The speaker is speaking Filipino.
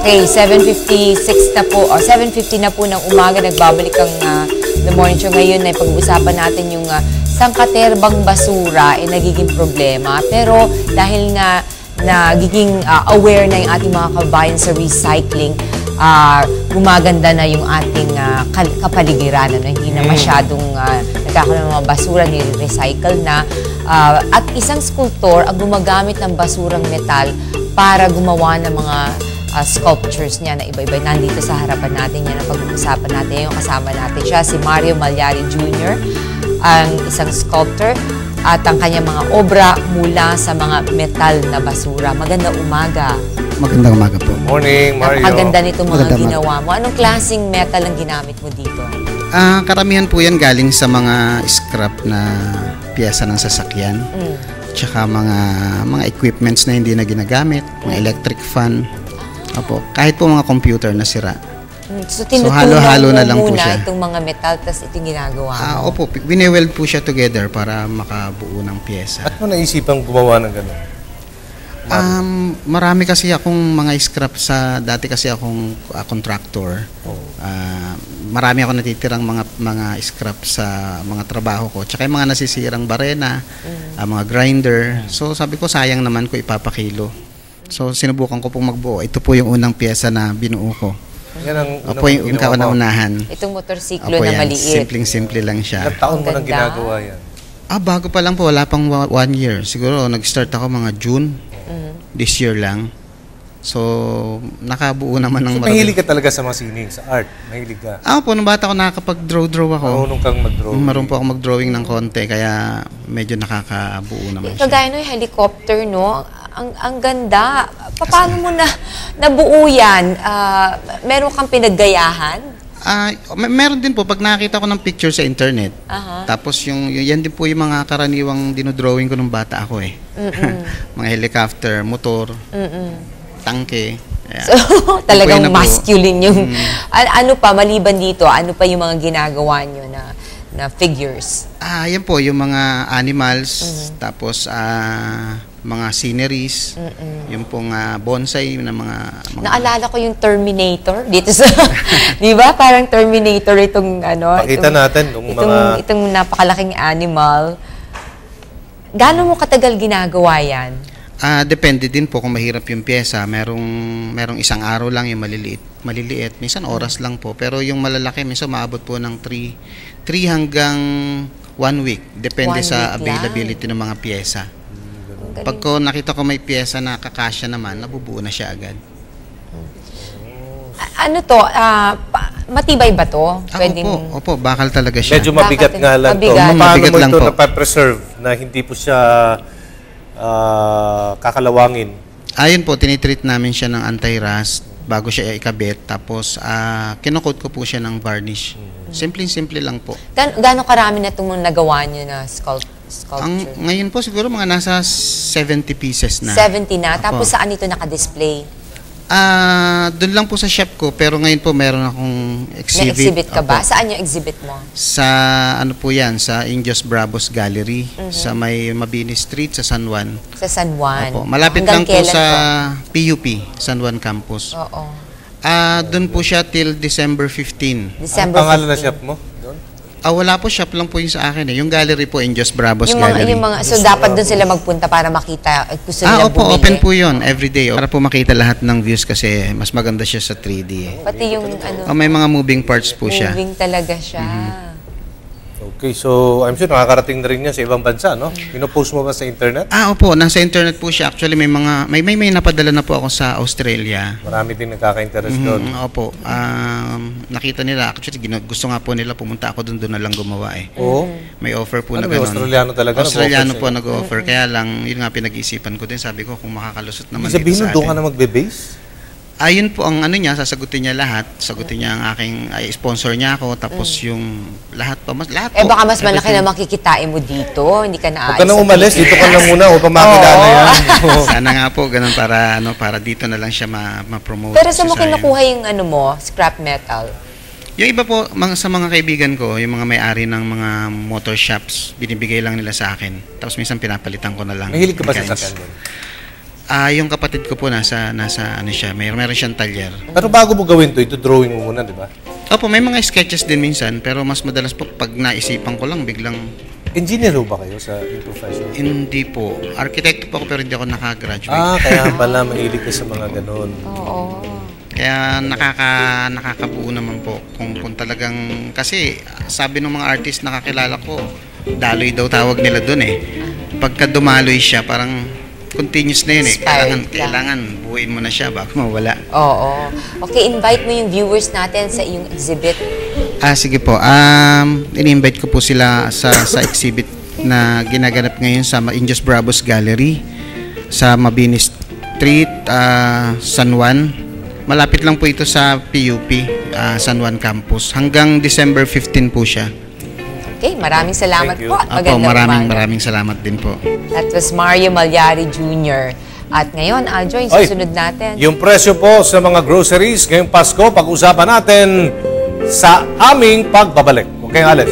Okay, 7:56 na po, o 7:50 na po ng umaga, nagbabalik ang The Morning Show. Ngayon ay pag-usapan natin yung sangkaterbang basura ay nagiging problema. Pero dahil nga nagiging aware na yung ating mga kabayan sa recycling, gumaganda na yung ating kapaligiran. Hindi na masyadong nagkakaroon ng mga basura, ni-recycle na. At isang sculptor ang gumagamit ng basurang metal para gumawa ng mga sculptures niya na iba-iba. Nandito sa harapan natin yan ang pag-uusapan natin. Yung kasama natin siya, si Mario Malyari Jr., ang isang sculptor, at ang kanyang mga obra mula sa mga metal na basura. Magandang umaga. Magandang umaga po. Morning, Mario. Napakaganda nito mga ginawa mo. Anong klaseng metal ang ginamit mo dito? Karamihan po yan galing sa mga scrap na piyesa ng sasakyan. Tsaka mga equipments na hindi na ginagamit, mga electric fan. Opo, kahit po mga computer na sira. So halo-halo na lang po siya. Itong mga metal, tapos itong ginagawa mo? Opo, wineweld po siya together para makabuo ng piyesa. At mo naisipan gumawa ng gano'n? Marami kasi akong mga scrap dati kasi akong contractor. Marami ako natitirang mga scrap sa mga trabaho ko. Tsaka yung mga nasisirang barena, mga grinder. So sabi ko, sayang naman ko ipapakilo. So sinubukan ko pong magbuo. Ito po yung unang piyesa na binuo ko. Yan ang Opo, yung kauna-unahan. Itong motorsiklo na maliit. Simpleng-simple lang siya. Ilang taon mo nang ginagawa yan? Bago pa lang po. Wala pang 1 year. Siguro nag-start ako mga June. This year lang. So, nakabuo naman ng marami. Mahilig ka talaga sa mga sining, sa art? Mahilig ka? Po, nung bata ako nakakapag-draw ako. Marunong kang mag-drawing? Marunong po ako mag-drawing ng konti, kaya medyo nakakabuo naman siya. Kagaya no, yung helicopter, no? Ang ganda. Paano mo nabuo yan? Meron kang pinaggayahan? Meron din po, pag nakita ko ng picture sa internet. Tapos yan din po yung mga karaniwang dinodrawing ko nung bata ako eh. Mga helicopter, motor, tangke. So, talagang masculine yung... Ano pa, maliban dito, ano pa yung mga ginagawa nyo na figures? Yan po, yung mga animals, tapos mga sceneries, yung pong bonsai na mga... Naalala ko yung Terminator dito sa... Di ba? Parang Terminator itong ano... Pakita natin itong napakalaking animal. Gaano mo katagal ginagawa yan? Depende din po kung mahirap yung pyesa. Merong isang araw lang yung maliliit. Minsan oras lang po. Pero yung malalaki, minsan maabot po ng 3 hanggang 1 week. Depende sa availability ng mga pyesa. Pag nakita ko may pyesa na kakasya naman, nabubuo na siya agad. Ano to? Matibay ba to? Opo, bakal talaga siya. Medyo mabigat nga lang to. Paano mo ito napapreserve na hindi po siya kakalawangin? Ayun po, tinitreat namin siya ng anti-rust bago siya ikabit. Tapos, kinukot ko po siya ng varnish. Simple lang po. Gaano karami na itong nagawa niyo na sculpture? Ngayon po siguro mga nasa 70 pieces na. 70 na? Tapos saan ito naka-display? Doon lang po sa shop ko, pero ngayon po meron akong exhibit. May exhibit ka ba? Saan yung exhibit mo? Sa ano po yan, sa Indios Bravos Gallery, sa may Mabini Street sa San Juan. Sa San Juan. Opo. Malapit lang po sa PUP, San Juan Campus. Oo. Doon po siya till December 15. December 15. Ang pangalan na shop mo? Wala po, shop lang po yung sa akin eh. Yung gallery po, Indios Bravos Gallery. So dapat doon sila magpunta para makita at gusto nila opo, bumili. Open po yun, everyday. Para po makita lahat ng views kasi mas maganda siya sa 3D eh. Pati yung ano... may mga moving parts po siya. Moving talaga siya. Okay, so I'm sure nakakarating na rin niya sa ibang bansa, no? Pinopost mo ba sa internet? Opo, nasa internet po siya. Actually, may napadala na po ako sa Australia. Marami din nagkaka-interest doon. Opo. Nakita nila, actually, gusto nga po nila pumunta ako doon na lang gumawa eh. Oo? May offer po na may gano'n. Australiano talaga? Australiano po nag-offer. Kaya lang, yun nga pinag-iisipan ko din. Sabi ko, kung makakalusot naman dito sa atin. Sabihin doon ka na magbe-base? Ayun po ang ano niya, sasagutin niya lahat. Sagutin niya ang aking sponsor niya ako, tapos yung lahat po. Lahat po. Baka mas malaki na makikitain mo dito. Hindi ka na Huwag ka nang umalis. Dito ka lang muna upang makilala yan. Sana nga po, ganun para dito na lang siya ma-promote. Pero saan mo kinukuha yung scrap metal? Yung iba po, sa mga kaibigan ko, yung mga may-ari ng mga motor shops, binibigay lang nila sa akin. Tapos minsan pinapalitan ko na lang. Mahilig ka ba sa sakyan mo? Yung kapatid ko po nasa ano siya, meron siyang talyer. Pero bago mo gawin to, ito drawing mo muna, di ba? Opo, may mga sketches din minsan, pero mas madalas po pag naisipan ko lang, biglang Engineer ho ba kayo sa profession? hindi po. Arkitekto po ako pero hindi ako nakagraduate. Kaya pala mahilig ka sa mga ganun. Oo. Kaya nakakabuo naman po kung talagang kasi sabi ng mga artist na kakilala ko, daloy daw tawag nila doon eh. Pagka dumaloy siya, parang continuous na yun eh. Kailangan buuin mo na siya bago mawala. Oo. Okay, invite mo yung viewers natin sa iyong exhibit. Sige po. Ini-invite ko po sila sa exhibit na ginaganap ngayon sa Indios Bravos Gallery sa Mabini Street, San Juan. Malapit lang po ito sa PUP, San Juan Campus. Hanggang December 15 po siya. Okay, maraming salamat Thank you. po. At Apo, magandang umaga. maraming salamat din po. That was Mario Malyari Jr. At ngayon, Aljo, yung susunod natin. Yung presyo po sa mga groceries ngayong Pasko, pag-usapan natin sa aming pagbabalik. Huwag kayong alis.